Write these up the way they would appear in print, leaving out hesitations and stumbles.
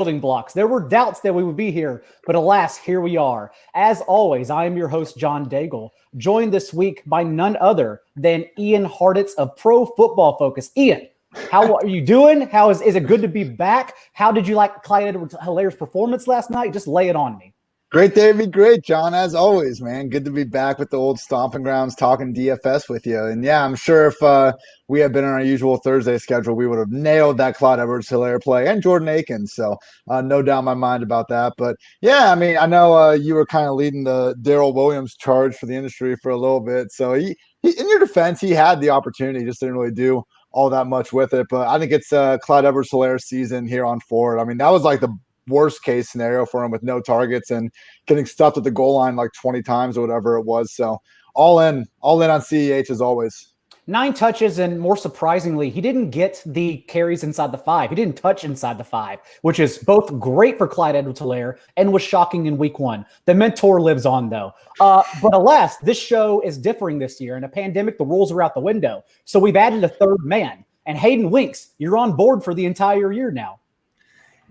building blocks. There were doubts that we would be here, but alas, here we are. As always, I am your host, John Daigle, joined this week by none other than Ian Harditz of Pro Football Focus. Ian, how are you doing? Is it good to be back? How did you like Clyde Edwards-Hilaire's performance last night? Just lay it on me. Great day to be great, John, as always, man. Good to be back with the old stomping grounds talking DFS with you. And yeah, I'm sure if we had been on our usual Thursday schedule, we would have nailed that Clyde Edwards-Hilaire play and Jordan Akins. So no doubt in my mind about that. But yeah, I mean, I know you were kind of leading the Darrell Williams charge for the industry for a little bit. So he in your defense, he had the opportunity, just didn't really do all that much with it. But I think it's Clyde Edwards-Hilaire's season here on forward. I mean, that was like the worst case scenario for him with no targets and getting stuffed at the goal line like 20 times or whatever it was. So all in on CEH as always. 9 touches, and more surprisingly, he didn't get the carries inside the 5. He didn't touch inside the 5, which is both great for Clyde Edwards-Hilaire and was shocking in week 1. The mentor lives on, though. But alas, this show is differing this year. In a pandemic, the rules are out the window. So we've added a third man. And Hayden Winks, you're on board for the entire year now.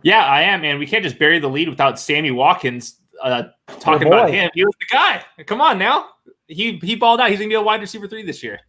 Yeah, I am, man. We can't just bury the lead without Sammy Watkins talking about him. He was the guy. Come on now. He balled out. He's going to be a wide receiver 3 this year.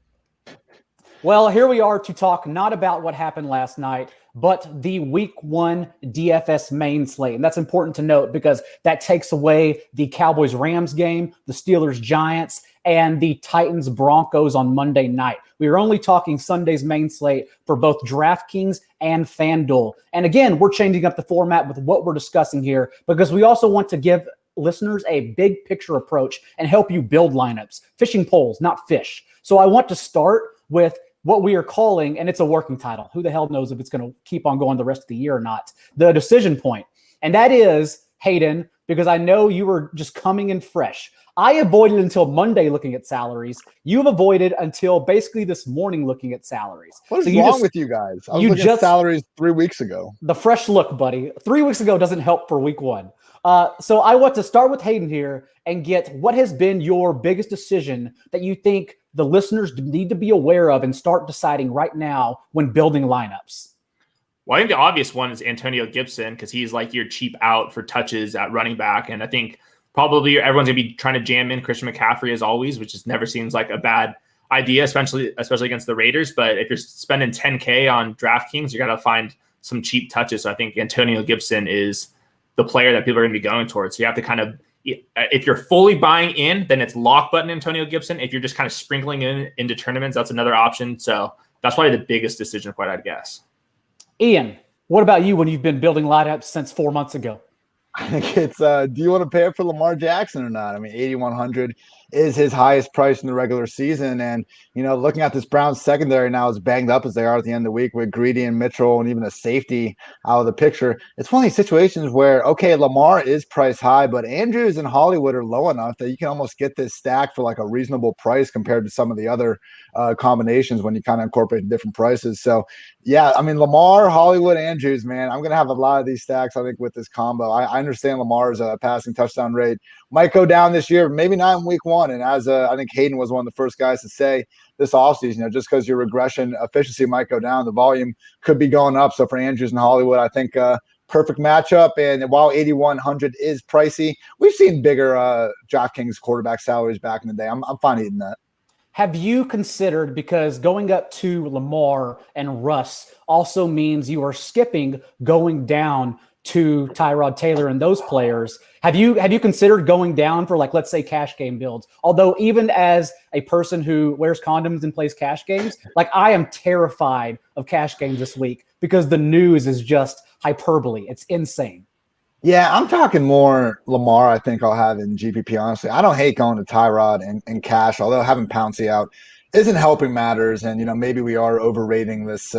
Well, here we are to talk not about what happened last night, but the week 1 DFS main slate. And that's important to note because that takes away the Cowboys-Rams game, the Steelers-Giants, and the Titans-Broncos on Monday night. We are only talking Sunday's main slate for both DraftKings and FanDuel. And again, we're changing up the format with what we're discussing here because we also want to give listeners a big picture approach and help you build lineups. Fishing poles, not fish. So I want to start with what we are calling, and it's a working title. Who the hell knows if it's going to keep on going the rest of the year or not? The decision point. And that is, Hayden, because I know you were just coming in fresh. I avoided until Monday looking at salaries. You've avoided until basically this morning looking at salaries. What is wrong with you guys? I was looking at salaries 3 weeks ago. The fresh look, buddy. 3 weeks ago doesn't help for week 1. So I want to start with Hayden here and get what has been your biggest decision that you think the listeners need to be aware of and start deciding right now when building lineups. Well, I think the obvious one is Antonio Gibson because he's like your cheap out for touches at running back. And I think probably everyone's going to be trying to jam in Christian McCaffrey as always, which just never seems like a bad idea, especially against the Raiders. But if you're spending $10K on DraftKings, you got to find some cheap touches. So I think Antonio Gibson is the player that people are going to be going towards. So you have to kind of, if you're fully buying in, then it's lock button Antonio Gibson. If you're just kind of sprinkling into tournaments, that's another option. So that's probably the biggest decision point, I'd guess. Ian, what about you when you've been building lineups since 4 months ago? I think it's do you want to pay up for Lamar Jackson or not? I mean, 8,100 is his highest price in the regular season. And, you know, looking at this Browns secondary now as banged up as they are at the end of the week with Greedy and Mitchell and even a safety out of the picture, it's one of these situations where, okay, Lamar is price high, but Andrews and Hollywood are low enough that you can almost get this stack for like a reasonable price compared to some of the other combinations when you kind of incorporate different prices. So, yeah, I mean, Lamar, Hollywood, Andrews, man, I'm going to have a lot of these stacks, I think, with this combo. I understand Lamar's passing touchdown rate might go down this year, maybe not in week 1. And as I think Hayden was one of the first guys to say this offseason, you know, just because your regression efficiency might go down, the volume could be going up. So for Andrews and Hollywood, I think perfect matchup. And while 8,100 is pricey, we've seen bigger DraftKings quarterback salaries back in the day. I'm fine eating that. Have you considered, because going up to Lamar and Russ also means you are skipping going down to Tyrod Taylor and those players. Have you considered going down for, like, let's say cash game builds? Although even as a person who wears condoms and plays cash games, like, I am terrified of cash games this week because the news is just hyperbole. It's insane. Yeah, I'm talking more Lamar. I think I'll have in GPP, honestly. I don't hate going to Tyrod and cash, although having Pouncey out isn't helping matters. And, you know, maybe we are overrating this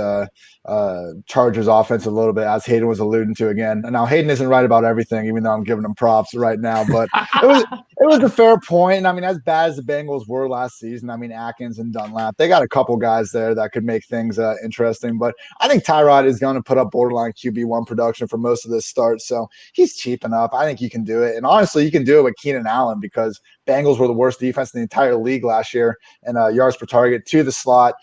Chargers offense a little bit, as Hayden was alluding to again. And now Hayden isn't right about everything, even though I'm giving him props right now. But it was a fair point. And I mean, as bad as the Bengals were last season, I mean, Atkins and Dunlap, they got a couple guys there that could make things interesting. But I think Tyrod is going to put up borderline QB1 production for most of this start. So he's cheap enough. I think you can do it. And honestly, you can do it with Keenan Allen because Bengals were the worst defense in the entire league last year, and yards per target to the slot.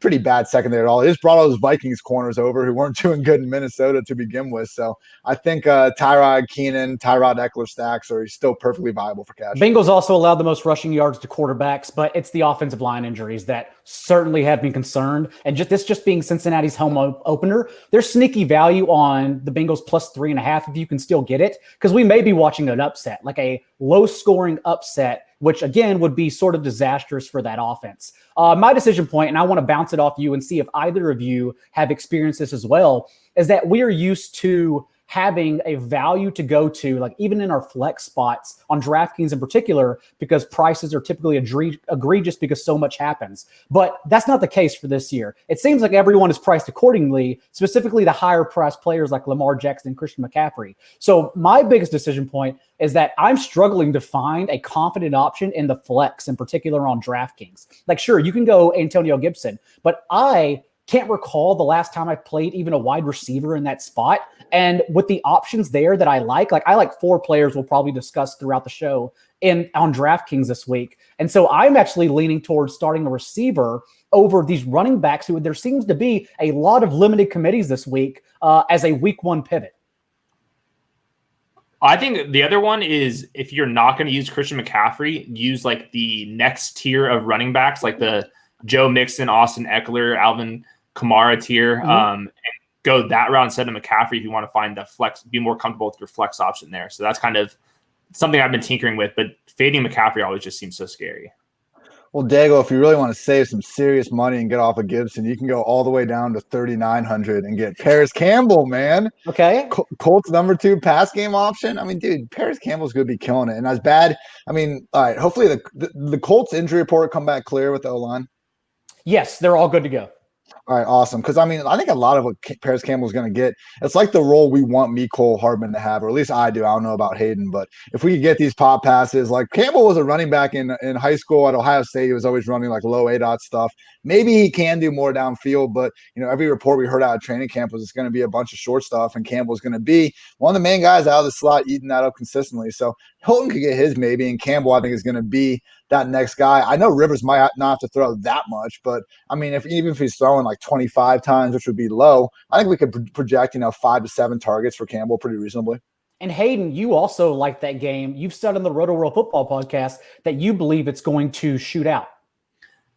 Pretty bad secondary at all. It just brought all those Vikings corners over who weren't doing good in Minnesota to begin with. So I think Tyrod Eckler stacks are still perfectly viable for cash. Bengals also allowed the most rushing yards to quarterbacks, but it's the offensive line injuries that certainly have me concerned. And just being Cincinnati's home opener, there's sneaky value on the Bengals plus 3.5 if you can still get it, because we may be watching an upset, like a low-scoring upset, which again would be sort of disastrous for that offense. My decision point, and I want to bounce it off you and see if either of you have experienced this as well, is that we are used to having a value to go to, like even in our flex spots on DraftKings in particular, because prices are typically egregious because so much happens. But that's not the case for this year. It seems like everyone is priced accordingly, specifically the higher priced players like Lamar Jackson and Christian McCaffrey. So my biggest decision point is that I'm struggling to find a confident option in the flex, in particular on DraftKings. Like, sure, you can go Antonio Gibson, but I can't recall the last time I played even a wide receiver in that spot. And with the options there that I like 4 players we'll probably discuss throughout the show on DraftKings this week. And so I'm actually leaning towards starting a receiver over these running backs who there seems to be a lot of limited committees this week as a week 1 pivot. I think the other one is, if you're not going to use Christian McCaffrey, use like the next tier of running backs, like the Joe Mixon, Austin Eckler, Alvin Kamara tier, and go that route instead of McCaffrey if you want to find the flex, be more comfortable with your flex option there. So that's kind of something I've been tinkering with, but fading McCaffrey always just seems so scary. Well, Daigle, if you really want to save some serious money and get off of Gibson, you can go all the way down to 3,900 and get Paris Campbell, man. Okay. Colts number 2 pass game option. I mean, dude, Paris Campbell's going to be killing it. And as bad, I mean, all right, hopefully the Colts injury report come back clear with the O-line. Yes, they're all good to go. All right, awesome. Because, I mean, I think a lot of what Paris Campbell's going to get, it's like the role we want Mecole Hardman to have, or at least I do. I don't know about Hayden, but if we could get these pop passes, like Campbell was a running back in high school at Ohio State. He was always running like low A-dot stuff. Maybe he can do more downfield, but, every report we heard out of training camp was it's going to be a bunch of short stuff, and Campbell's going to be one of the main guys out of the slot eating that up consistently. So Hilton could get his maybe, and Campbell, I think, is going to be that next guy. I know Rivers might not have to throw that much, but I mean, even if he's throwing like 25 times, which would be low, I think we could project 5 to 7 targets for Campbell pretty reasonably. And Hayden, you also like that game. You've said on the Roto World Football podcast that you believe it's going to shoot out.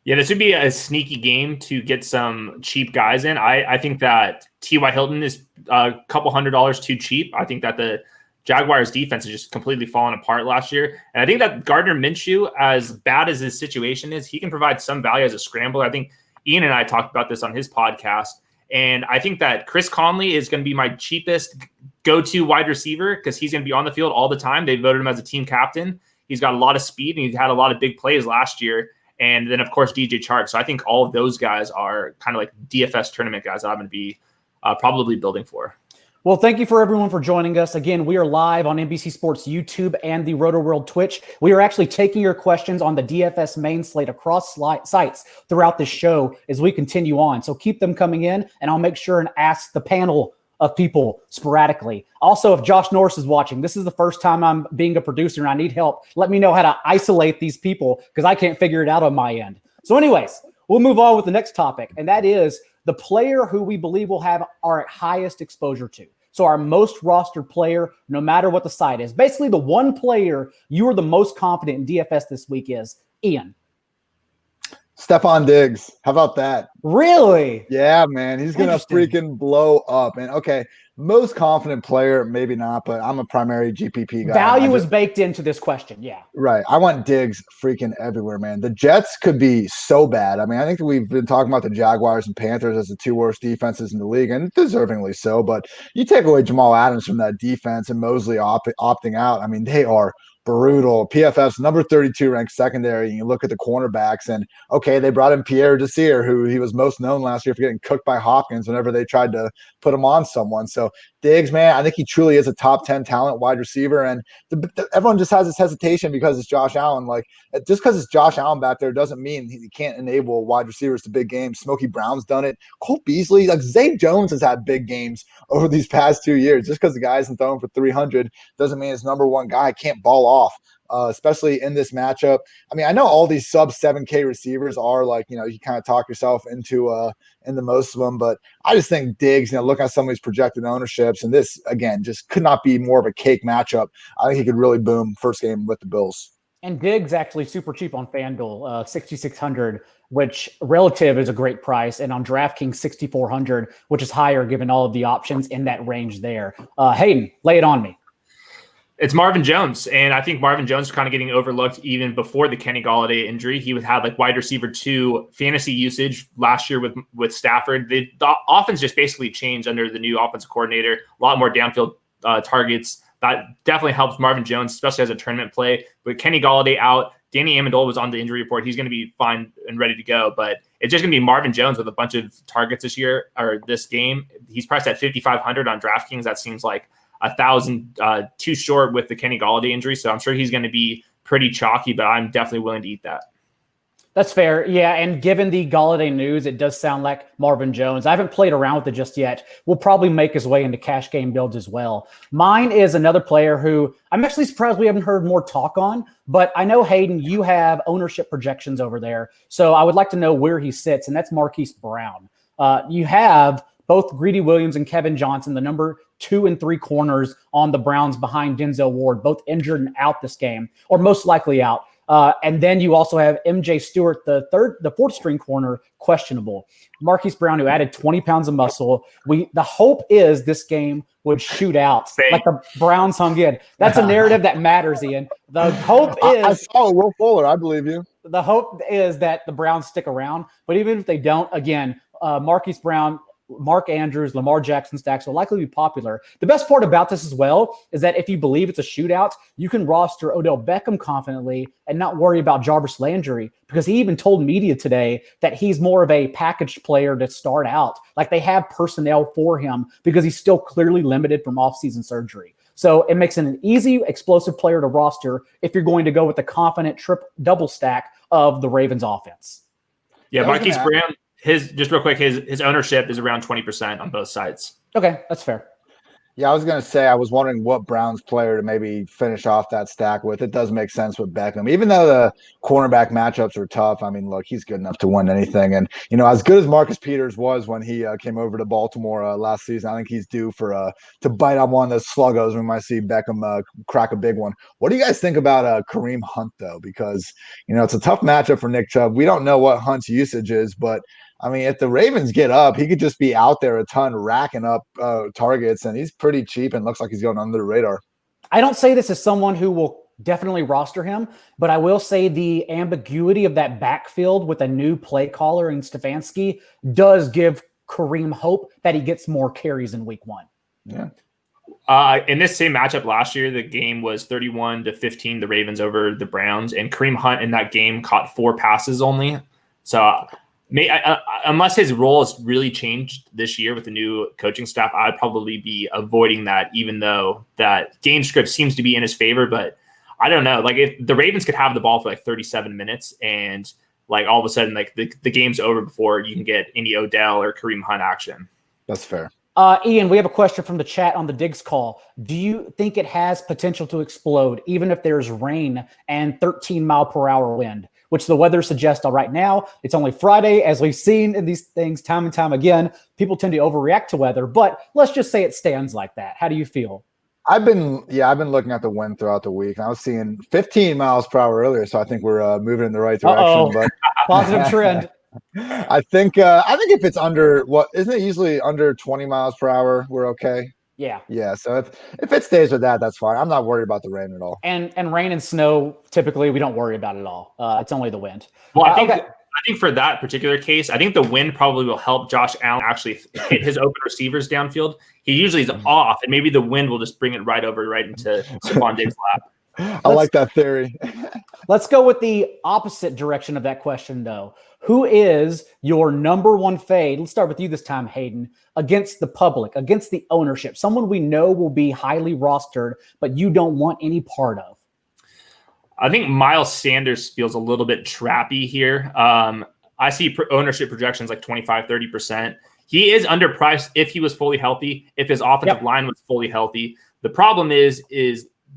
Yeah, this would be a sneaky game to get some cheap guys in. I think that T.Y. Hilton is a couple $100 too cheap. I think that the Jaguars defense has just completely fallen apart last year. And I think that Gardner Minshew, as bad as his situation is, he can provide some value as a scrambler. I think Ian and I talked about this on his podcast. And I think that Chris Conley is going to be my cheapest go-to wide receiver because he's going to be on the field all the time. They voted him as a team captain. He's got a lot of speed, and he's had a lot of big plays last year. And then, of course, DJ Chark. So I think all of those guys are kind of like DFS tournament guys that I'm going to be probably building for. Well, thank you for everyone for joining us. Again, we are live on NBC Sports YouTube and the Roto World Twitch. We are actually taking your questions on the DFS main slate across sites throughout this show as we continue on. So keep them coming in, and I'll make sure and ask the panel of people sporadically. Also, if Josh Norris is watching, this is the first time I'm being a producer and I need help. Let me know how to isolate these people because I can't figure it out on my end. So anyways, we'll move on with the next topic, and that is the player who we believe will have our highest exposure to. So our most rostered player, no matter what the site is. Basically, the one player you are the most confident in DFS this week is Ian. Stephon Diggs. How about that? Really? Yeah, man. He's going to freaking blow up. And okay, most confident player, maybe not, but I'm a primary GPP guy. Value is baked into this question. Yeah. Right. I want Diggs freaking everywhere, man. The Jets could be so bad. I mean, I think we've been talking about the Jaguars and Panthers as the 2 worst defenses in the league, and deservingly so. But you take away Jamal Adams from that defense and Mosley opting out. I mean, they are brutal. PFF's number 32 ranked secondary, and you look at the cornerbacks, and okay, they brought in Pierre Desir, who he was most known last year for getting cooked by Hopkins whenever they tried to put him on someone. So Diggs, man, I think he truly is a top 10 talent wide receiver, and everyone just has this hesitation because it's Josh Allen. Like, just because it's Josh Allen back there doesn't mean he can't enable wide receivers to big games. Smokey Brown's done it. Cole Beasley, like Zay Jones has had big games over these past 2 years. Just because the guy isn't throwing for 300 doesn't mean his number one guy can't ball off. especially in this matchup. I mean, I know all these sub 7K receivers are like, you kind of talk yourself into most of them, but I just think Diggs, look at some of these projected ownerships, and this again just could not be more of a cake matchup. I think he could really boom first game with the Bills. And Diggs actually super cheap on FanDuel, 6,600, which relative is a great price, and on DraftKings 6,400, which is higher given all of the options in that range there. Hayden, lay it on me. It's Marvin Jones, and I think Marvin Jones is kind of getting overlooked even before the Kenny Golladay injury. He would have like wide receiver 2 fantasy usage last year with Stafford. The offense just basically changed under the new offensive coordinator. A lot more downfield targets. That definitely helps Marvin Jones, especially as a tournament play. But Kenny Golladay out. Danny Amendola was on the injury report. He's going to be fine and ready to go. But it's just going to be Marvin Jones with a bunch of targets this year or this game. He's priced at 5,500 on DraftKings. That seems like 1,000 too short with the Kenny Golladay injury. So I'm sure he's going to be pretty chalky, but I'm definitely willing to eat that. That's fair. Yeah, and given the Golladay news, it does sound like Marvin Jones. I haven't played around with it just yet. Will probably make his way into cash game builds as well. Mine is another player who I'm actually surprised we haven't heard more talk on, but I know, Hayden, you have ownership projections over there, so I would like to know where he sits, and that's Marquise Brown. You have both Greedy Williams and Kevin Johnson, the number 2 and 3 corners on the Browns behind Denzel Ward, both injured and out this game, or most likely out. And then you also have MJ Stewart, the 4th string corner, questionable. Marquise Brown, who added 20 pounds of muscle. The hope is this game would shoot out like the Browns hung in. That's a narrative that matters, Ian. The hope is I saw Will Fuller. I believe you. The hope is that the Browns stick around, but even if they don't, again, Marquise Brown, Mark Andrews, Lamar Jackson stacks will likely be popular. The best part about this as well is that if you believe it's a shootout, you can roster Odell Beckham confidently and not worry about Jarvis Landry, because he even told media today that he's more of a packaged player to start out. Like they have personnel for him because he's still clearly limited from offseason surgery. So it makes it an easy, explosive player to roster if you're going to go with the confident double stack of the Ravens offense. Yeah, Marquise Brown. Just real quick, his ownership is around 20% on both sides. Okay, that's fair. Yeah, I was going to say, I was wondering what Browns player to maybe finish off that stack with. It does make sense with Beckham. Even though the cornerback matchups are tough, I mean, look, he's good enough to win anything. And, as good as Marcus Peters was when he came over to Baltimore last season, I think he's due for to bite on one of those sluggos. We might see Beckham crack a big one. What do you guys think about Kareem Hunt, though? Because, it's a tough matchup for Nick Chubb. We don't know what Hunt's usage is, but I mean, if the Ravens get up, he could just be out there a ton racking up targets, and he's pretty cheap and looks like he's going under the radar. I don't say this as someone who will definitely roster him, but I will say the ambiguity of that backfield with a new play caller in Stefanski does give Kareem hope that he gets more carries in week 1. Yeah. In this same matchup last year, the game was 31-15, the Ravens over the Browns, and Kareem Hunt in that game caught 4 passes only. So unless his role has really changed this year with the new coaching staff, I'd probably be avoiding that, even though that game script seems to be in his favor. But I don't know. Like, if the Ravens could have the ball for like 37 minutes and like all of a sudden like the game's over before you can get any Odell or Kareem Hunt action. That's fair. Ian, we have a question from the chat on the Diggs call. Do you think it has potential to explode even if there's rain and 13-mile-per-hour wind, which the weather suggests right now? It's only Friday. As we've seen in these things time and time again, people tend to overreact to weather, but let's just say it stands like that. How do you feel? I've been looking at the wind throughout the week. I was seeing 15 miles per hour earlier, so I think we're moving in the right direction. But positive trend. I think if it's under, what isn't it usually under 20 miles per hour, we're okay. Yeah. So if it stays with that, that's fine. I'm not worried about the rain at all. And rain and snow, typically we don't worry about it at all. It's only the wind. Well, I think for that particular case, I think the wind probably will help Josh Allen actually hit his open receivers downfield. He usually is off, and maybe the wind will just bring it right into Stephon Diggs' lap. I like that theory. Let's go with the opposite direction of that question, though. Who is your number one fade? Let's start with you this time, Hayden, against the public, against the ownership, someone we know will be highly rostered, but you don't want any part of. I think Miles Sanders feels a little bit trappy here. I see ownership projections like 25-30%. He is underpriced if he was fully healthy, if his offensive line was fully healthy. The problem is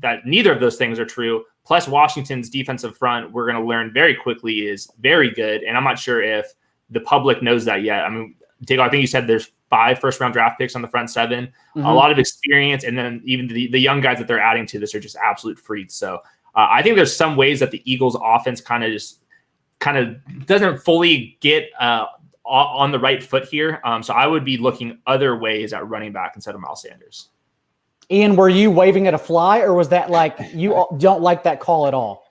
that neither of those things are true Plus Washington's defensive front, we're going to learn very quickly, is very good. And I'm not sure if the public knows that yet. I mean, Daigle, I think you said there's 5 first-round draft picks on the front 7, a lot of experience, and then even the young guys that they're adding to this are just absolute freaks. So I think there's some ways that the Eagles' offense kind of doesn't fully get on the right foot here. So I would be looking other ways at running back instead of Miles Sanders. Ian, were you waving at a fly, or was that like you don't like that call at all?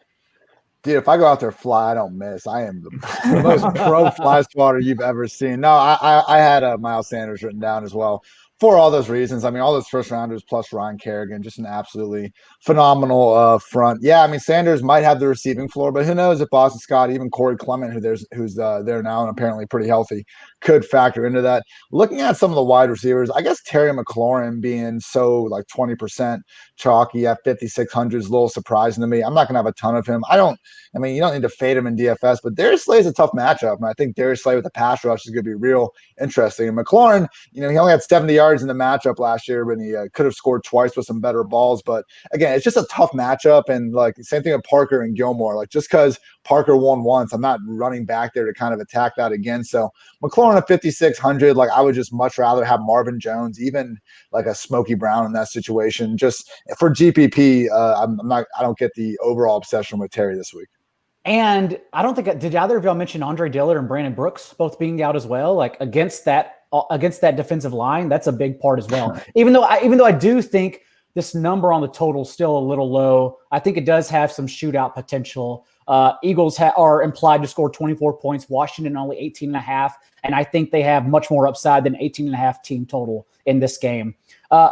Dude, if I go out there fly, I don't miss. I am the most pro fly spotter you've ever seen. No, I had Miles Sanders written down as well for all those reasons. I mean, all those first rounders plus Ryan Kerrigan, just an absolutely phenomenal front. Yeah, I mean, Sanders might have the receiving floor, but who knows if Boston Scott, even Corey Clement, who's there now and apparently pretty healthy, could factor into that. Looking at some of the wide receivers, I guess Terry McLaurin being so like 20% chalky at 5,600 is a little surprising to me. I'm not going to have a ton of him. I mean, you don't need to fade him in DFS, but Darius Slay is a tough matchup. And I think Darius Slay with the pass rush is going to be real interesting. And McLaurin, he only had 70 yards in the matchup last year when he could have scored twice with some better balls. But again, it's just a tough matchup. And like same thing with Parker and Gilmore. Like just because Parker won once, I'm not running back there to kind of attack that again. So McLaurin at 5,600, like I would just much rather have Marvin Jones, even like a Smokey Brown in that situation. Just for GPP, I don't get the overall obsession with Terry this week. And I don't think, did either of y'all mention Andre Dillard and Brandon Brooks both being out as well? Like against that defensive line, that's a big part as well. Even though I do think this number on the total is still a little low, I think it does have some shootout potential. Eagles are implied to score 24 points, Washington only 18.5, and I think they have much more upside than 18.5 team total in this game.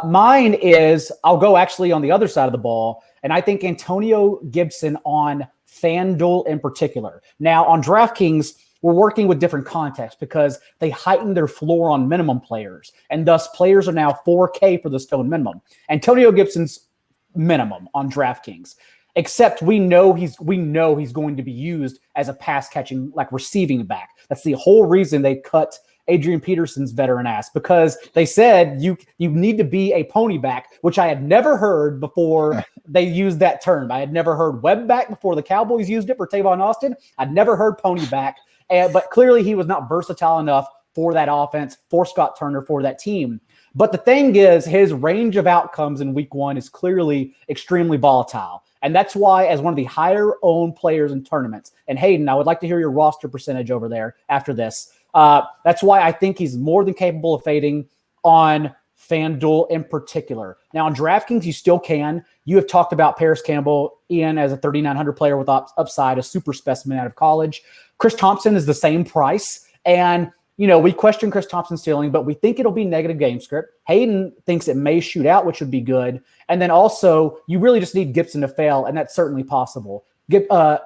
Mine is, I'll go actually on the other side of the ball, and I think Antonio Gibson on FanDuel in particular. Now, on DraftKings, we're working with different contexts because they heightened their floor on minimum players, and thus players are now 4K for the stone minimum. Antonio Gibson's minimum on DraftKings, except we know he's going to be used as a pass catching, like receiving back. That's the whole reason they cut Adrian Peterson's veteran ass, because they said you need to be a pony back, which I had never heard before they used that term. I had never heard web back before the Cowboys used it for Tavon Austin. I'd never heard pony back, but clearly he was not versatile enough for that offense, for Scott Turner, for that team. But the thing is, his range of outcomes in week 1 is clearly extremely volatile. And that's why, as one of the higher owned players in tournaments, and Hayden, I would like to hear your roster percentage over there after this. That's why I think he's more than capable of fading on FanDuel in particular. Now, on DraftKings, you still can. You have talked about Paris Campbell, Ian, as a 3,900 player with upside, a super specimen out of college. Chris Thompson is the same price. And, we question Chris Thompson's ceiling, but we think it'll be negative game script. Hayden thinks it may shoot out, which would be good. And then also, you really just need Gibson to fail, and that's certainly possible.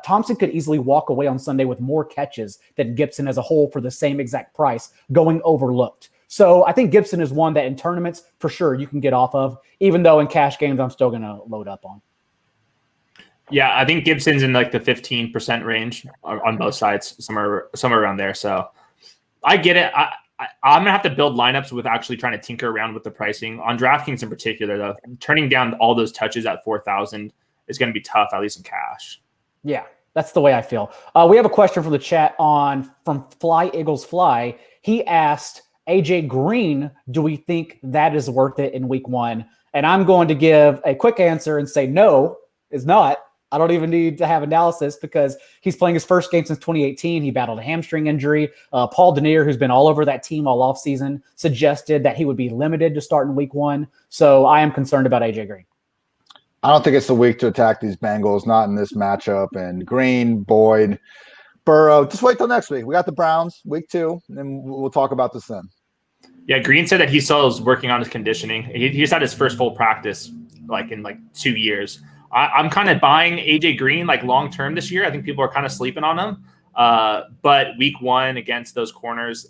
Thompson could easily walk away on Sunday with more catches than Gibson as a whole for the same exact price, going overlooked. So I think Gibson is one that in tournaments, for sure, you can get off of, even though in cash games, I'm still going to load up on. Yeah, I think Gibson's in like the 15% range on both sides, somewhere around there. So I get it. I'm going to have to build lineups with actually trying to tinker around with the pricing. On DraftKings in particular, though, turning down all those touches at 4,000 is going to be tough, at least in cash. Yeah, that's the way I feel. We have a question from the chat from Fly Eagles Fly. He asked, AJ Green, do we think that is worth it in week 1? And I'm going to give a quick answer and say no, it's not. I don't even need to have analysis because he's playing his first game since 2018. He battled a hamstring injury. Paul Denier, who's been all over that team all offseason, suggested that he would be limited to start in week 1. So I am concerned about AJ Green. I don't think it's the week to attack these Bengals, not in this matchup. And Green, Boyd, Burrow, just wait till next week. We got the Browns, week 2, and then we'll talk about this then. Yeah, Green said that he still is working on his conditioning. He just had his first full practice in 2 years. I'm kind of buying AJ Green long term this year. I think people are kind of sleeping on him. But week 1 against those corners,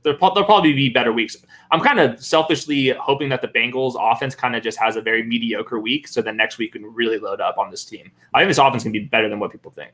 there'll probably be better weeks. I'm kind of selfishly hoping that the Bengals offense kind of just has a very mediocre week, so then next week we can really load up on this team. I think this offense can be better than what people think.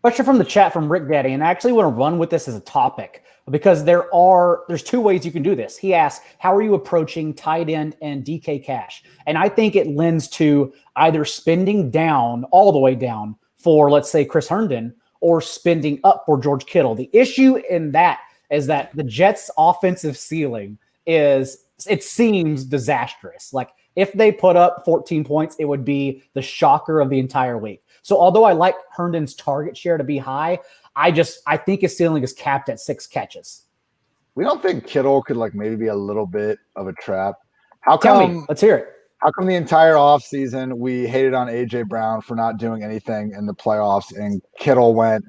Question from the chat from Rick Daddy, and I actually want to run with this as a topic because there's two ways you can do this. He asks, how are you approaching tight end and DK cash? And I think it lends to either spending down, all the way down for, let's say, Chris Herndon, or spending up for George Kittle. The issue in that is that the Jets' offensive ceiling it seems disastrous. Like if they put up 14 points, it would be the shocker of the entire week. So although I like Herndon's target share to be high, I think his ceiling is capped at 6 catches. We don't think Kittle could maybe be a little bit of a trap. Tell me, let's hear it. How come the entire offseason we hated on A.J. Brown for not doing anything in the playoffs, and Kittle went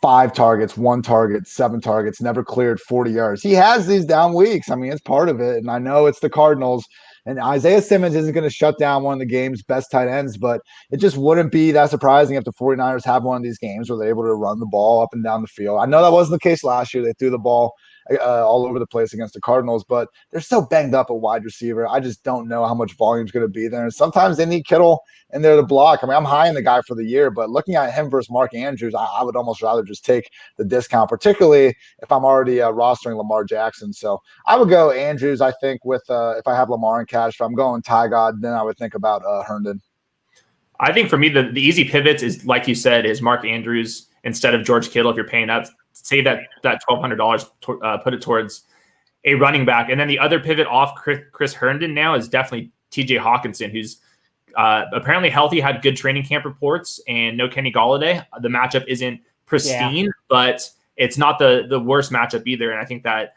5 targets, 1 target, 7 targets, never cleared 40 yards? He has these down weeks. I mean, it's part of it. And I know it's the Cardinals, and Isaiah Simmons isn't going to shut down one of the game's best tight ends, but it just wouldn't be that surprising if the 49ers have one of these games where they're able to run the ball up and down the field. I know that wasn't the case last year. They threw the ball all over the place against the Cardinals, but they're so banged up at wide receiver. I just don't know how much volume is going to be there. And sometimes they need Kittle in there to block. I mean, I'm high in the guy for the year, but looking at him versus Mark Andrews, I would almost rather just take the discount, particularly if I'm already rostering Lamar Jackson. So I would go Andrews, I think, with if I have Lamar in cash. If I'm going Ty God, then I would think about Herndon. I think for me, the easy pivots is, like you said, is Mark Andrews instead of George Kittle if you're paying up. Save that $1,200, put it towards a running back. And then the other pivot off Chris Herndon now is definitely TJ Hawkinson, who's apparently healthy, had good training camp reports, and no Kenny Golladay. The matchup isn't pristine, but it's not the worst matchup either. And I think that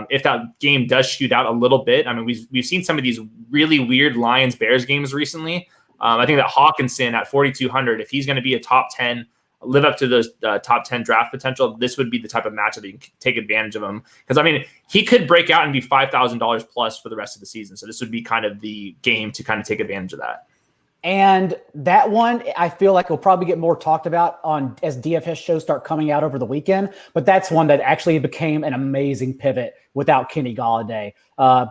if that game does shoot out a little bit, I mean, we've seen some of these really weird Lions-Bears games recently. I think that Hawkinson at 4,200, if he's going to be a top 10, live up to those top 10 draft potential, this would be the type of matchup that you can take advantage of him. Because, I mean, he could break out and be $5,000 plus for the rest of the season. So this would be kind of the game to kind of take advantage of that. And that one, I feel like will probably get more talked about as DFS shows start coming out over the weekend. But that's one that actually became an amazing pivot without Kenny Golladay.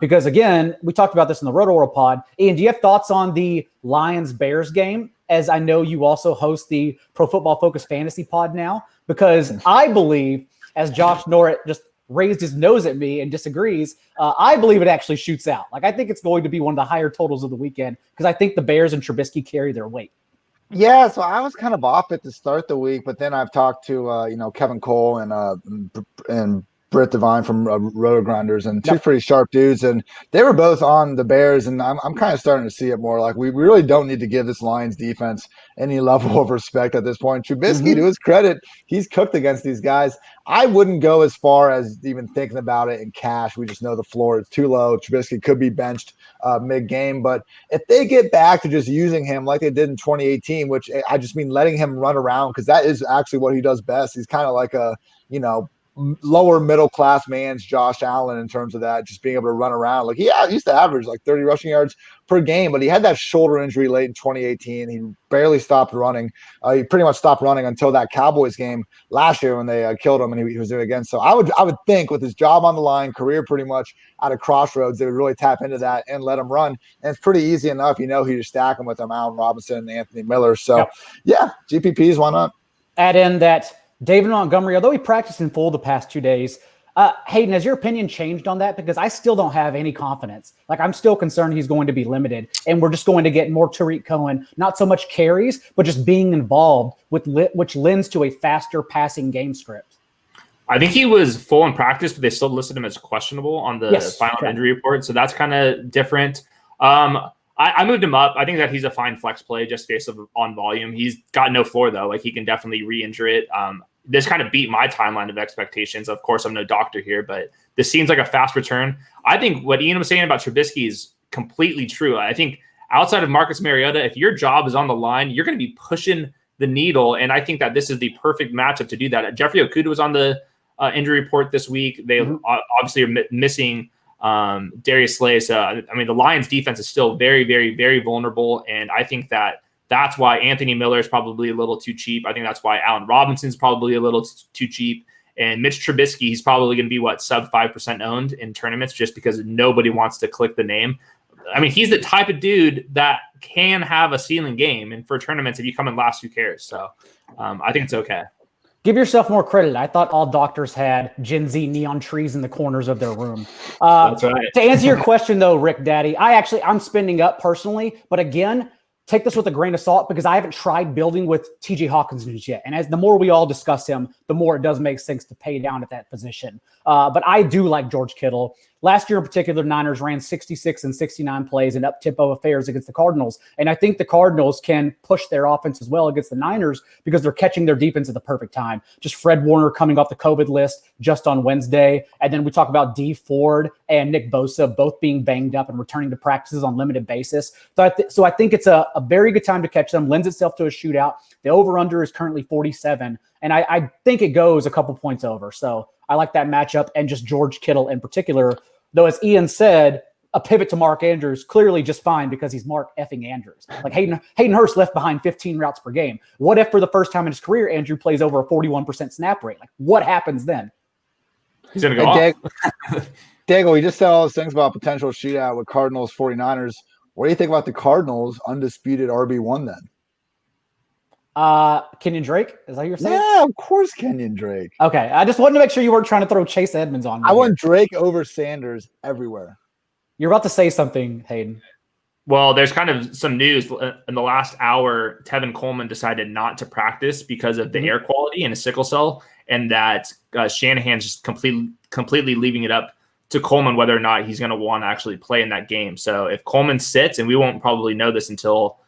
Because, again, we talked about this in the Roto-World pod. Ian, do you have thoughts on the Lions-Bears game? As I know you also host the Pro Football Focus Fantasy pod now, because I believe, as Josh Norrit just raised his nose at me and disagrees, I believe it actually shoots out. Like, I think it's going to be one of the higher totals of the weekend because I think the Bears and Trubisky carry their weight. Yeah, so I was kind of off it to start the week, but then I've talked to Kevin Cole and Britt Devine from Roto Grinders, and two pretty sharp dudes, and they were both on the Bears, and I'm kind of starting to see it more. Like, we really don't need to give this Lions defense any level of respect at this point. Trubisky, to his credit, he's cooked against these guys. I wouldn't go as far as even thinking about it in cash. We just know the floor is too low. Trubisky could be benched mid-game, but if they get back to just using him like they did in 2018, which I just mean letting him run around, because that is actually what he does best. He's kind of like a, lower middle class man's Josh Allen in terms of that, just being able to run around. Like, he used to average like 30 rushing yards per game, but he had that shoulder injury late in 2018. He barely stopped running. He pretty much stopped running until that Cowboys game last year when they killed him, and he was doing it again. So I would think with his job on the line, career pretty much at a crossroads, they would really tap into that and let him run. And it's pretty easy enough. Who you stack him with Allen Robinson and Anthony Miller. So yeah, GPPs, why not? Add in that David Montgomery, although he practiced in full the past 2 days, Hayden, has your opinion changed on that? Because I still don't have any confidence. Like, I'm still concerned he's going to be limited, and we're just going to get more Tariq Cohen, not so much carries, but just being involved, which lends to a faster passing game script. I think he was full in practice, but they still listed him as questionable on the final injury report. So that's kind of different. I moved him up. I think that he's a fine flex play just based on volume. He's got no floor, though. Like, he can definitely re-injure it. This kind of beat my timeline of expectations. Of course, I'm no doctor here, but this seems like a fast return. I think what Ian was saying about Trubisky is completely true. I think outside of Marcus Mariota, if your job is on the line, you're going to be pushing the needle, and I think that this is the perfect matchup to do that. Jeffrey Okudah was on the injury report this week. They obviously are missing Darius Slay. So, I mean, the Lions defense is still very, very, very vulnerable. And I think that that's why Anthony Miller is probably a little too cheap. I think that's why Allen Robinson's probably a little too cheap. And Mitch Trubisky, he's probably going to be sub 5% owned in tournaments just because nobody wants to click the name. I mean, he's the type of dude that can have a ceiling game. And for tournaments, if you come in last, who cares? So I think it's okay. Give yourself more credit. I thought all doctors had Gen Z neon trees in the corners of their room. That's right. To answer your question, though, Rick Daddy, I'm spending up personally. But again, take this with a grain of salt because I haven't tried building with TJ Hawkins yet. And as the more we all discuss him, the more it does make sense to pay down at that position. But I do like George Kittle. Last year in particular, Niners ran 66 and 69 plays in up-tempo affairs against the Cardinals. And I think the Cardinals can push their offense as well against the Niners because they're catching their defense at the perfect time. Just Fred Warner coming off the COVID list just on Wednesday. And then we talk about D Ford and Nick Bosa both being banged up and returning to practices on limited basis. So I think it's a very good time to catch them. Lends itself to a shootout. The over-under is currently 47. And I think it goes a couple points over. So I like that matchup and just George Kittle in particular. Though, as Ian said, a pivot to Mark Andrews clearly just fine because he's Mark effing Andrews. Like Hayden Hurst left behind 15 routes per game. What if for the first time in his career, Andrew plays over a 41% snap rate? Like, what happens then? He's going to go off. Daigle, we just said all those things about potential shootout with Cardinals 49ers. What do you think about the Cardinals undisputed RB1 then? Kenyon Drake? Is that what you're saying? Yeah, of course, Kenyon Drake. Okay. I just wanted to make sure you weren't trying to throw Chase Edmonds on me. I want Drake over Sanders everywhere. You're about to say something, Hayden. Well, there's kind of some news in the last hour. Tevin Coleman decided not to practice because of the air quality and a sickle cell, and that Shanahan's just completely leaving it up to Coleman whether or not he's going to want to actually play in that game. So if Coleman sits, and we won't probably know this until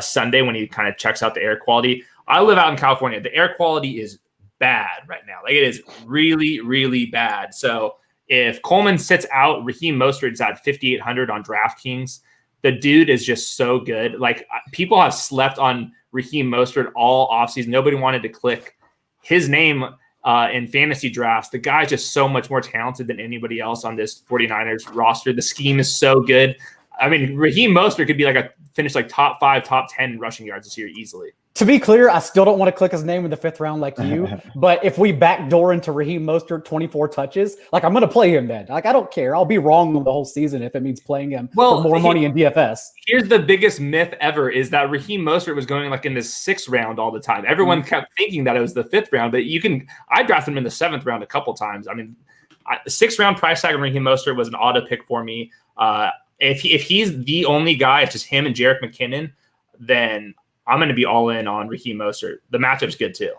Sunday when he kind of checks out the air quality. I live out in California. The air quality is bad right now. Like, it is really, really bad. So if Coleman sits out, Raheem Mostert is at 5,800 on DraftKings. The dude is just so good. Like, people have slept on Raheem Mostert all offseason. Nobody wanted to click his name in fantasy drafts. The guy's just so much more talented than anybody else on this 49ers roster. The scheme is so good. I mean, Raheem Mostert could be finish top 5, top 10 rushing yards this year easily. To be clear, I still don't want to click his name in the 5th round like you, but if we backdoor into Raheem Mostert 24 touches, I'm going to play him then. I don't care. I'll be wrong the whole season if it means playing him for more money in DFS. Here's the biggest myth ever is that Raheem Mostert was going in the 6th round all the time. Everyone kept thinking that it was the 5th round, but I drafted him in the 7th round a couple times. I mean, the 6th round price tag on Raheem Mostert was an auto pick for me. If he's the only guy, it's just him and Jerick McKinnon, then I'm going to be all in on Raheem Mostert. The matchup's good too.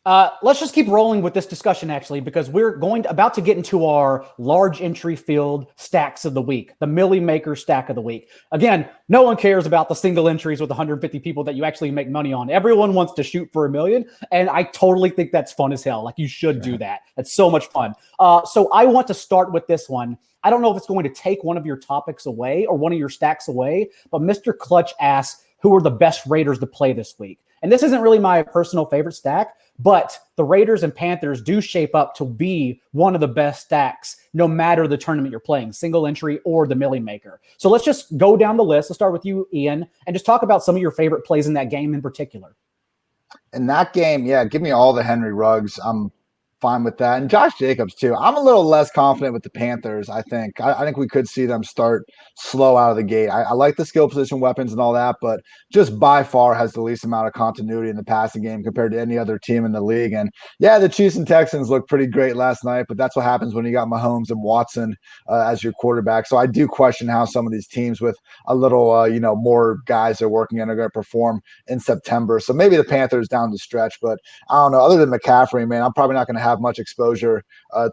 Let's just keep rolling with this discussion, actually, because we're about to get into our large entry field stacks of the week, the Millie Maker stack of the week. Again, no one cares about the single entries with 150 people that you actually make money on. Everyone wants to shoot for $1 million, and I totally think that's fun as hell. Like, you should do that. That's so much fun. So I want to start with this one. I don't know if it's going to take one of your topics away or one of your stacks away, but Mr. Clutch asks, who are the best Raiders to play this week? And this isn't really my personal favorite stack, but the Raiders and Panthers do shape up to be one of the best stacks, no matter the tournament you're playing, single entry or the Millie Maker. So let's just go down the list. Let's start with you, Ian, and just talk about some of your favorite plays in that game in particular. In that game, yeah, give me all the Henry Ruggs. I'm fine with that. And Josh Jacobs, too. I'm a little less confident with the Panthers, I think. I think we could see them start slow out of the gate. I like the skill position weapons and all that, but just by far has the least amount of continuity in the passing game compared to any other team in the league. And, yeah, the Chiefs and Texans looked pretty great last night, but that's what happens when you got Mahomes and Watson as your quarterback. So I do question how some of these teams with a little, more guys they're working in are going to perform in September. So maybe the Panthers down the stretch, but I don't know. Other than McCaffrey, man, I'm probably not going to have much exposure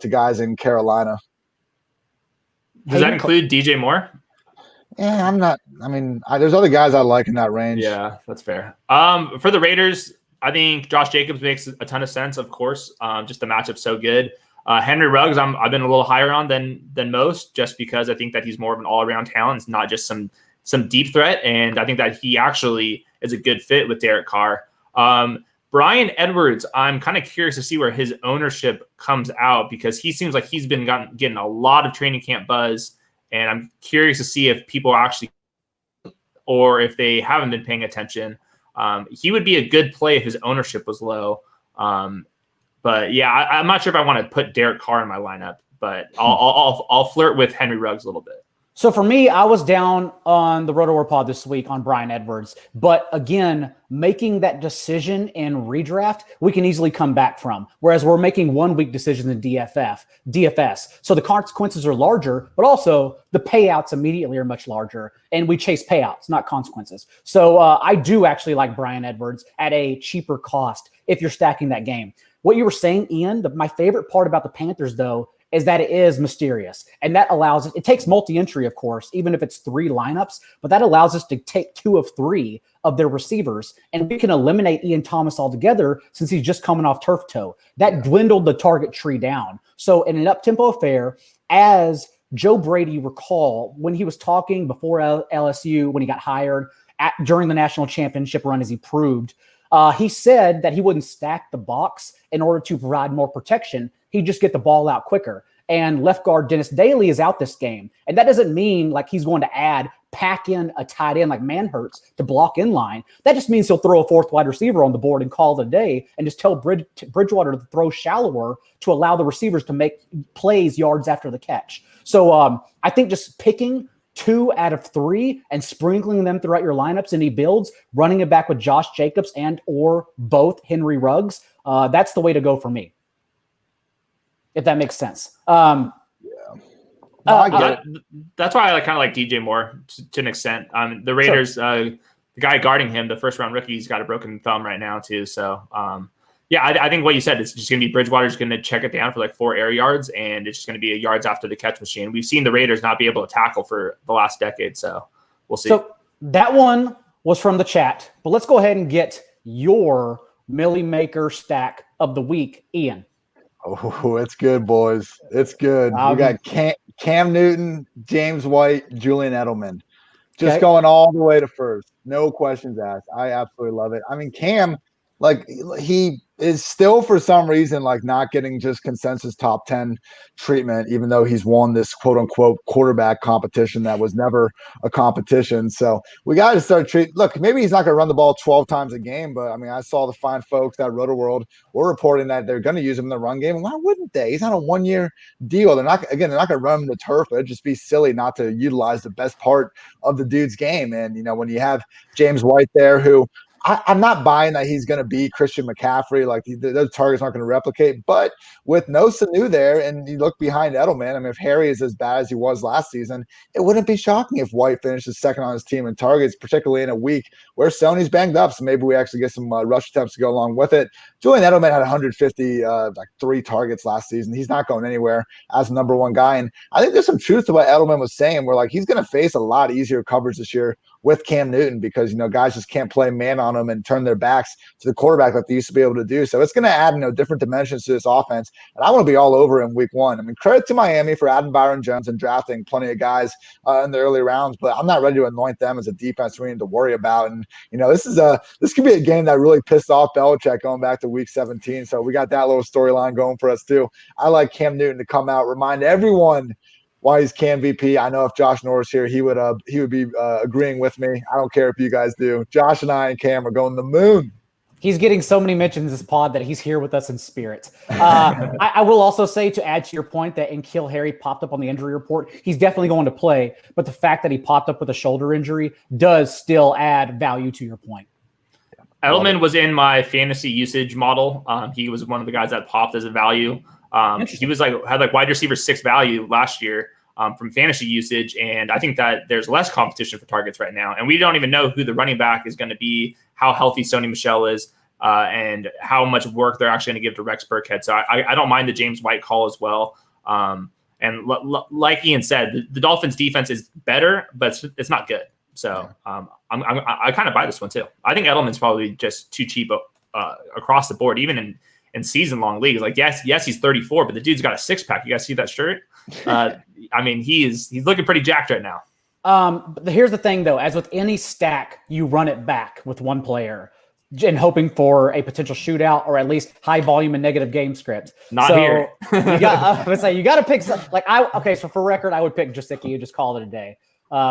to guys in Carolina. Does that include DJ Moore? Yeah, I'm not. I mean, there's other guys I like in that range. Yeah, that's fair. For the Raiders, I think Josh Jacobs makes a ton of sense, of course. Just the matchup's so good. Henry Ruggs, I've been a little higher on than most, just because I think that he's more of an all-around talent. It's not just some deep threat, and I think that he actually is a good fit with Derek Carr. Brian Edwards, I'm kind of curious to see where his ownership comes out, because he seems like he's been getting a lot of training camp buzz, and I'm curious to see if people actually, or if they haven't been paying attention. He would be a good play if his ownership was low. But yeah, I'm not sure if I want to put Derek Carr in my lineup, but I'll flirt with Henry Ruggs a little bit. So for me, I was down on the Roto Report this week on Bryan Edwards. But again, making that decision in redraft, we can easily come back from. Whereas we're making 1 week decisions in DFS. So the consequences are larger, but also the payouts immediately are much larger. And we chase payouts, not consequences. So I do actually like Bryan Edwards at a cheaper cost if you're stacking that game. What you were saying, Ian, my favorite part about the Panthers, though, is that it is mysterious. And that allows it takes multi-entry, of course, even if it's 3 lineups, but that allows us to take 2 of 3 of their receivers. And we can eliminate Ian Thomas altogether since he's just coming off turf toe. That dwindled the target tree down. So in an up-tempo affair, as Joe Brady recall, when he was talking before LSU, when he got hired during the national championship run, as he proved, he said that he wouldn't stack the box in order to provide more protection. He'd just get the ball out quicker. And left guard Dennis Daly is out this game. And that doesn't mean like he's going to pack in a tight end like Manhurts to block in line. That just means he'll throw a 4th wide receiver on the board and call it a day and just tell Bridgewater to throw shallower to allow the receivers to make plays yards after the catch. So I think just picking 2 out of 3 and sprinkling them throughout your lineups and he builds, running it back with Josh Jacobs and or both Henry Ruggs, that's the way to go for me. If that makes sense. I get it. That's why I kind of like DJ Moore to an extent. The Raiders, the guy guarding him, the first-round rookie, he's got a broken thumb right now too. So, I think what you said is just going to be Bridgewater's going to check it down for like 4 air yards, and it's just going to be a yards after the catch machine. We've seen the Raiders not be able to tackle for the last decade, so we'll see. So that one was from the chat, but let's go ahead and get your Millie Maker stack of the week, Ian. Oh, it's good, boys. It's good. We got Cam Newton, James White, Julian Edelman. Just going all the way to first. No questions asked. I absolutely love it. I mean, Cam, like, he is still for some reason like not getting just consensus top 10 treatment, even though he's won this quote unquote quarterback competition that was never a competition. So we got to start look, maybe he's not going to run the ball 12 times a game, but I mean, I saw the fine folks at Roto World were reporting that they're going to use him in the run game. Why wouldn't they? He's on a 1-year deal. They're not going to run him the turf. It'd just be silly not to utilize the best part of the dude's game. And, you know, when you have James White there, who I'm not buying that he's going to be Christian McCaffrey. Like those targets aren't going to replicate. But with no Sanu there, and you look behind Edelman, I mean, if Harry is as bad as he was last season, it wouldn't be shocking if White finishes second on his team in targets, particularly in a week where Sony's banged up. So maybe we actually get some rush attempts to go along with it. Julian Edelman had 150, 3 targets last season. He's not going anywhere as the number 1 guy. And I think there's some truth to what Edelman was saying, where like he's going to face a lot easier coverage this year with Cam Newton because, you know, guys just can't play man on him and turn their backs to the quarterback like they used to be able to do. So it's going to add, you know, different dimensions to this offense. And I want to be all over in week 1. I mean, credit to Miami for adding Byron Jones and drafting plenty of guys in the early rounds, but I'm not ready to anoint them as a defense we need to worry about. And, you know, this could be a game that really pissed off Belichick going back to week 17. So we got that little storyline going for us too. I like Cam Newton to come out, remind everyone why he's Cam VP. I know if Josh Norris here, he would be agreeing with me. I don't care if you guys do. Josh and I and Cam are going to the moon. He's getting so many mentions in this pod that he's here with us in spirit. I will also say, to add to your point, that N'Keal Harry popped up on the injury report. He's definitely going to play, but the fact that he popped up with a shoulder injury does still add value to your point. Edelman was in my fantasy usage model. He was one of the guys that popped as a value. He was had wide receiver 6 value last year from fantasy usage. And I think that there's less competition for targets right now. And we don't even know who the running back is going to be, how healthy Sony Michel is, and how much work they're actually going to give to Rex Burkhead. So I don't mind the James White call as well. And like Ian said, the Dolphins defense is better, but it's not good. So I kind of buy this one too. I think Edelman's probably just too cheap across the board, even in season-long leagues. Like, yes, he's 34, but the dude's got a 6-pack. You guys see that shirt? I mean, he's looking pretty jacked right now. But here's the thing, though. As with any stack, you run it back with one player and hoping for a potential shootout or at least high volume and negative game script. Not here. You got to pick so for record, I would pick Jasicki and just call it a day.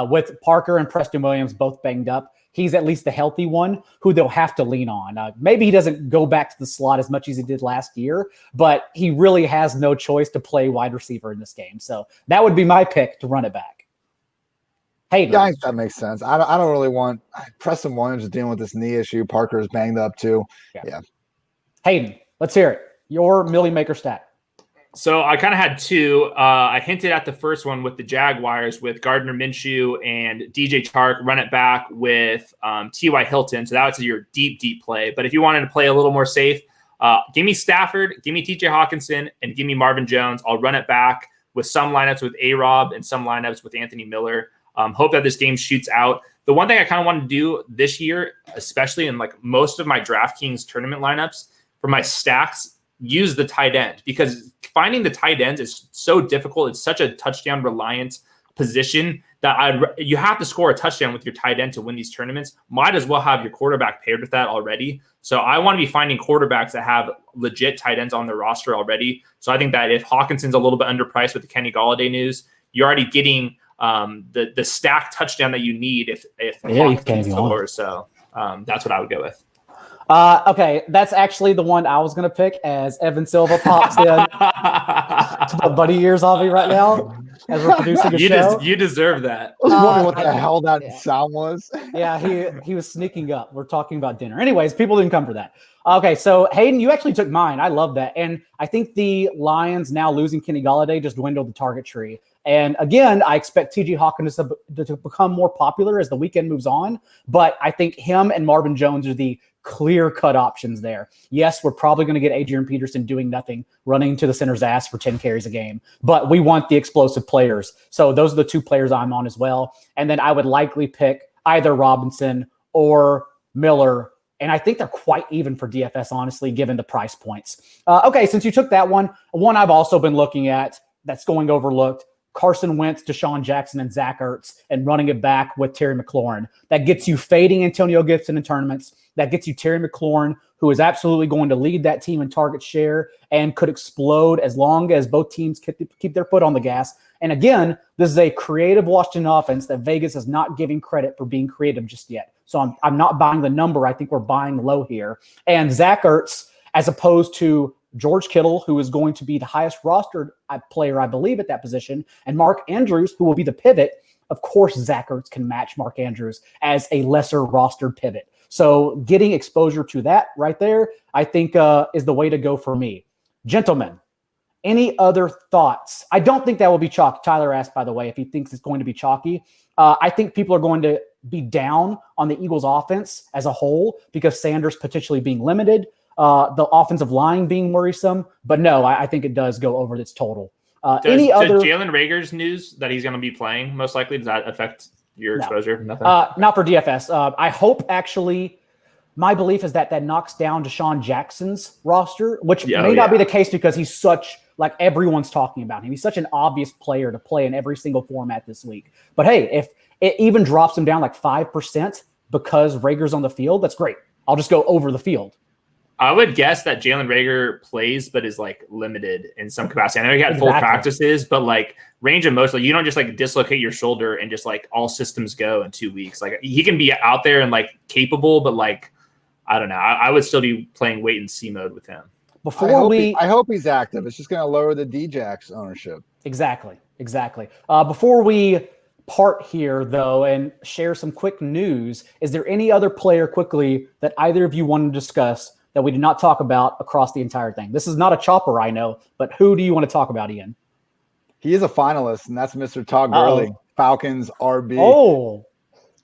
With Parker and Preston Williams both banged up, he's at least the healthy one who they'll have to lean on. Maybe he doesn't go back to the slot as much as he did last year, but he really has no choice to play wide receiver in this game. So that would be my pick to run it back. Hayden. Yeah, I think that makes sense. I don't really want Preston Williams is dealing with this knee issue. Parker is banged up too. Yeah. Hayden, let's hear it. Your Millie Maker stat. So I kind of had two. I hinted at the first one with the Jaguars with Gardner Minshew and DJ Chark, run it back with T.Y. Hilton. So that was your deep play. But if you wanted to play a little more safe, give me Stafford, give me T.J. Hawkinson, and give me Marvin Jones. I'll run it back with some lineups with A-Rob and some lineups with Anthony Miller. Hope that this game shoots out. The one thing I kind of want to do this year, especially in like most of my DraftKings tournament lineups, for my stacks, use the tight end, because finding the tight ends is so difficult. It's such a touchdown reliant position that you have to score a touchdown with your tight end to win these tournaments. Might as well have your quarterback paired with that already. So I want to be finding quarterbacks that have legit tight ends on their roster already. So I think that if Hawkinson's a little bit underpriced with the Kenny Galladay news, you're already getting the stack touchdown that you need if Hawkinson scores. So that's what I would go with. Okay, that's actually the one I was going to pick as Evan Silva pops in to put buddy ears on me right now as we're producing a show. You deserve that. I was wondering what the hell that sound was. Yeah, he was sneaking up. We're talking about dinner. Anyways, people didn't come for that. Okay, so Hayden, you actually took mine. I love that. And I think the Lions now losing Kenny Galladay just dwindled the target tree. And again, I expect T.J. Hawkins to become more popular as the weekend moves on. But I think him and Marvin Jones are the clear-cut options there. Yes, we're probably going to get Adrian Peterson doing nothing, running to the center's ass for 10 carries a game. But we want the explosive players. So those are the two players I'm on as well. And then I would likely pick either Robinson or Miller. And I think they're quite even for DFS, honestly, given the price points. Okay, since you took that one I've also been looking at that's going overlooked, Carson Wentz, Deshaun Jackson, and Zach Ertz, and running it back with Terry McLaurin. That gets you fading Antonio Gibson in tournaments. That gets you Terry McLaurin, who is absolutely going to lead that team in target share and could explode as long as both teams keep their foot on the gas. And again, this is a creative Washington offense that Vegas is not giving credit for being creative just yet. So I'm not buying the number. I think we're buying low here. And Zach Ertz, as opposed to George Kittle, who is going to be the highest rostered player, I believe, at that position, and Mark Andrews, who will be the pivot. Of course, Zach Ertz can match Mark Andrews as a lesser rostered pivot. So getting exposure to that right there, I think is the way to go for me. Gentlemen, any other thoughts? I don't think that will be chalky. Tyler asked, by the way, if he thinks it's going to be chalky. I think people are going to be down on the Eagles offense as a whole because Sanders potentially being limited, the offensive line being worrisome. But no, I think it does go over its total. Does Jalen Reagor's news that he's going to be playing most likely, does that affect your exposure? Nothing. Not for DFS. I hope actually. My belief is that knocks down Deshaun Jackson's roster, which may not be the case because he's such, like everyone's talking about him. He's such an obvious player to play in every single format this week. But hey, if it even drops him down like 5% because Rager's on the field, that's great. I'll just go over the field. I would guess that Jalen Reagor plays, but is like limited in some capacity. I know he had full practices, but like range of motion, you don't just like dislocate your shoulder and just like all systems go in 2 weeks. Like he can be out there and like capable, but like, I don't know. I would still be playing wait and see mode with him. I hope he's active. It's just going to lower the DJax ownership. Exactly. Before we part here, though, and share some quick news, is there any other player quickly that either of you want to discuss that we did not talk about across the entire thing? This is not a chopper, I know, but who do you want to talk about, Ian? He is a finalist, and that's Mr. Todd Gurley, Falcons RB. Oh,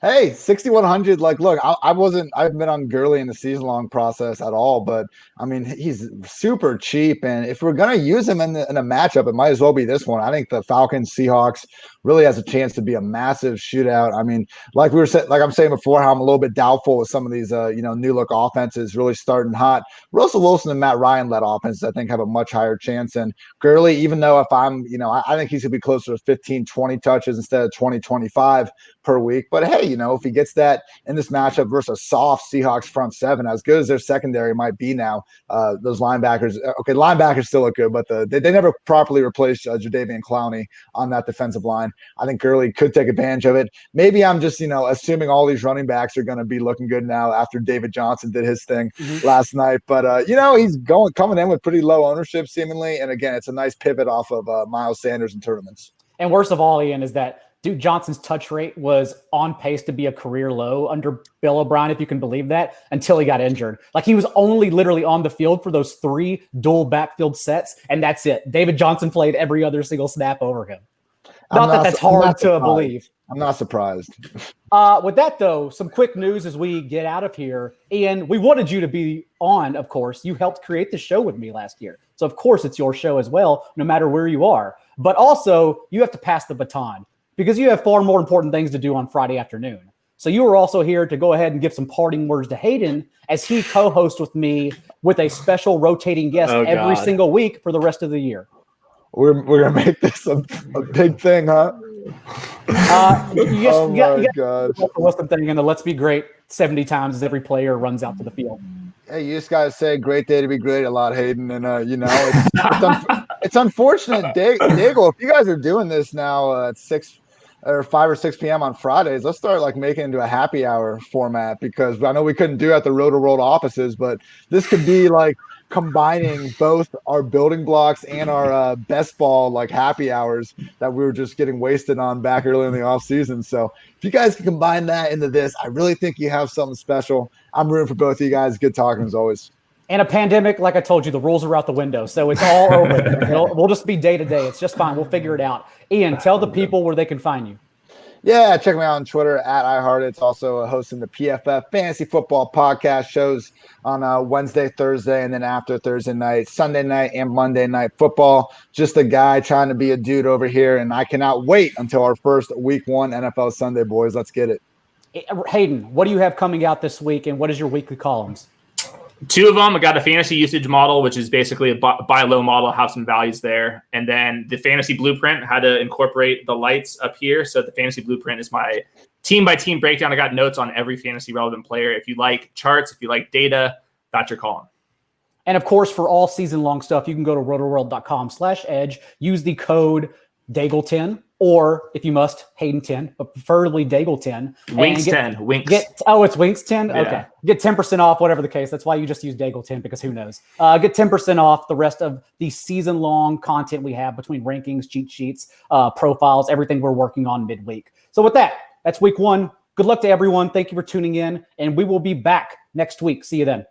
hey, 6,100. Like, look, I haven't been on Gurley in the season-long process at all, but I mean, he's super cheap. And if we're going to use him in a matchup, it might as well be this one. I think the Falcons Seahawks really has a chance to be a massive shootout. I mean, like I'm saying before, how I'm a little bit doubtful with some of these, new look offenses really starting hot. Russell Wilson and Matt Ryan led offenses, I think, have a much higher chance. And Gurley, even though if I'm, I think he's going to be closer to 15, 20 touches instead of 20, 25 per week. But hey, if he gets that in this matchup versus a soft Seahawks front seven, as good as their secondary might be now, those linebackers, linebackers still look good, but they never properly replaced Jadeveon Clowney on that defensive line. I think Gurley could take advantage of it. Maybe I'm just, assuming all these running backs are going to be looking good now after David Johnson did his thing last night. But, he's coming in with pretty low ownership seemingly. And again, it's a nice pivot off of Miles Sanders in tournaments. And worst of all, Ian, is that Duke Johnson's touch rate was on pace to be a career low under Bill O'Brien, if you can believe that, until he got injured. Like, he was only literally on the field for those 3 dual backfield sets, and that's it. David Johnson played every other single snap over him. Not that that's hard to believe. I'm not surprised. With that, though, some quick news as we get out of here. Ian, we wanted you to be on, of course. You helped create the show with me last year. So, of course, it's your show as well, no matter where you are. But also, you have to pass the baton because you have far more important things to do on Friday afternoon. So you are also here to go ahead and give some parting words to Hayden as he co-hosts with me with a special rotating guest every single week for the rest of the year. We're going to make this a big thing, huh? Oh my God. The Wilson thing and the let's be great 70 times as every player runs out to the field. Hey, you just got to say great day to be great a lot, Hayden. And, it's unfortunate, Daigle, if you guys are doing this now at 6 or 5 or 6 p.m. on Fridays, let's start like making it into a happy hour format, because I know we couldn't do it at the Roto World offices, but this could be like combining both our building blocks and our best ball like happy hours that we were just getting wasted on back early in the off season. So if you guys can combine that into this, I really think you have something special. I'm rooting for both of you guys. Good talking as always. And a pandemic, like I told you, the rules are out the window. So it's all over. We'll just be day to day. It's just fine. We'll figure it out. Ian, tell the people where they can find you. Yeah, check me out on Twitter at iHeart. It's also hosting the PFF Fantasy Football Podcast shows on Wednesday, Thursday, and then after Thursday night, Sunday night, and Monday night football. Just a guy trying to be a dude over here, and I cannot wait until our first Week 1 NFL Sunday, boys. Let's get it. Hayden, what do you have coming out this week, and what is your weekly columns? 2 of them. I got a fantasy usage model, which is basically a buy low model, have some values there. And then the fantasy blueprint, how to incorporate the lights up here. So the fantasy blueprint is my team by team breakdown. I got notes on every fantasy relevant player. If you like charts, if you like data, that's your column. And of course, for all season long stuff, you can go to rotoworld.com/edge, use the code Daigle10, or if you must, Hayden10, but preferably Daigle10. Winks 10. Winks. It's Winks 10? Yeah. Okay. Get 10% off, whatever the case. That's why you just use Daigle10, because who knows? Get 10% off the rest of the season-long content we have between rankings, cheat sheets, profiles, everything we're working on midweek. So with that, that's week 1. Good luck to everyone. Thank you for tuning in, and we will be back next week. See you then.